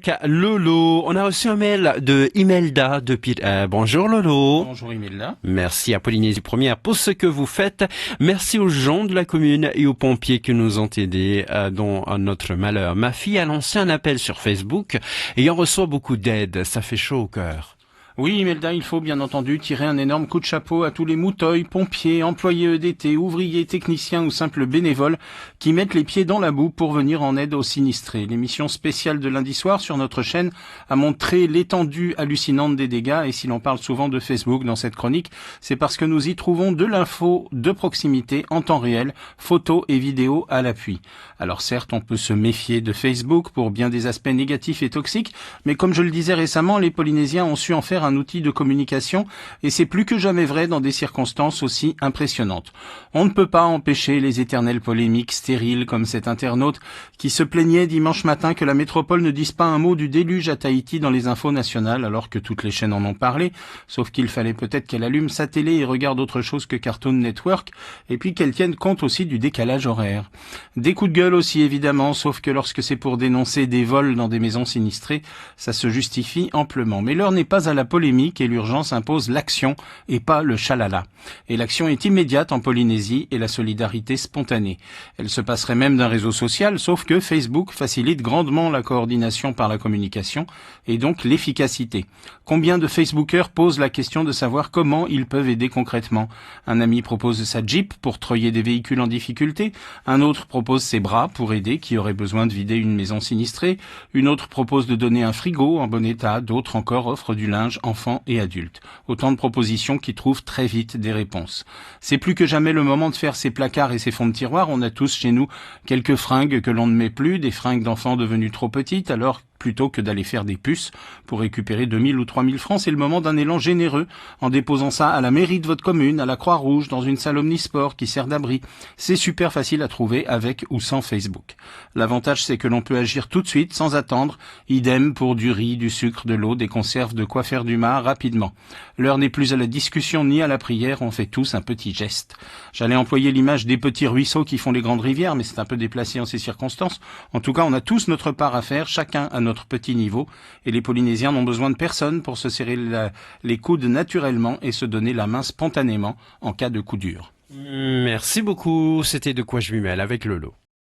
avec Lolo. On a reçu un mail de Imelda depuis... bonjour Lolo. Bonjour Imelda. Merci à Polynésie Première pour ce que vous faites. Merci aux gens de la commune et aux pompiers qui nous ont aidés dans notre malheur. Ma fille a lancé un appel sur Facebook et en reçoit beaucoup d'aide. Ça fait chaud au cœur. Oui, Imelda, il faut bien entendu tirer un énorme coup de chapeau à tous les mouteuils, pompiers, employés EDT, ouvriers, techniciens ou simples bénévoles qui mettent les pieds dans la boue pour venir en aide aux sinistrés. L'émission spéciale de lundi soir sur notre chaîne a montré l'étendue hallucinante des dégâts et si l'on parle souvent de Facebook dans cette chronique, c'est parce que nous y trouvons de l'info de proximité en temps réel, photos et vidéos à l'appui. Alors certes, on peut se méfier de Facebook pour bien des aspects négatifs et toxiques, mais comme je le disais récemment, les Polynésiens ont su en faire un outil de communication et c'est plus que jamais vrai dans des circonstances aussi impressionnantes. On ne peut pas empêcher les éternelles polémiques stériles comme cet internaute qui se plaignait dimanche matin que la métropole ne dise pas un mot du déluge à Tahiti dans les infos nationales alors que toutes les chaînes en ont parlé, sauf qu'il fallait peut-être qu'elle allume sa télé et regarde autre chose que Cartoon Network et puis qu'elle tienne compte aussi du décalage horaire. Des coups de gueule aussi évidemment, sauf que lorsque c'est pour dénoncer des vols dans des maisons sinistrées, ça se justifie amplement. Mais l'heure n'est pas à la polémique et l'urgence impose l'action et pas le chalala. Et l'action est immédiate en Polynésie et la solidarité spontanée. Elle se passerait même d'un réseau social, sauf que Facebook facilite grandement la coordination par la communication et donc l'efficacité. Combien de Facebookers posent la question de savoir comment ils peuvent aider concrètement? Un ami propose sa Jeep pour treuiller des véhicules en difficulté, un autre propose ses bras pour aider qui aurait besoin de vider une maison sinistrée, une autre propose de donner un frigo en bon état, d'autres encore offrent du linge enfants et adultes. Autant de propositions qui trouvent très vite des réponses. C'est plus que jamais le moment de faire ses placards et ses fonds de tiroir. On a tous chez nous quelques fringues que l'on ne met plus, des fringues d'enfants devenues trop petites, alors plutôt que d'aller faire des puces pour récupérer 2000 ou 3000 francs, c'est le moment d'un élan généreux en déposant ça à la mairie de votre commune, à la Croix-Rouge, dans une salle omnisport qui sert d'abri. C'est super facile à trouver avec ou sans Facebook. L'avantage, c'est que l'on peut agir tout de suite, sans attendre. Idem pour du riz, du sucre, de l'eau, des conserves, de quoi faire du mar rapidement. L'heure n'est plus à la discussion ni à la prière, on fait tous un petit geste. J'allais employer l'image des petits ruisseaux qui font les grandes rivières, mais c'est un peu déplacé en ces circonstances. En tout cas, on a tous notre part à faire, chacun à notre petit niveau, et les Polynésiens n'ont besoin de personne pour se serrer les coudes naturellement et se donner la main spontanément en cas de coup dur. Merci beaucoup, c'était De quoi je m'y mêle avec Lolo.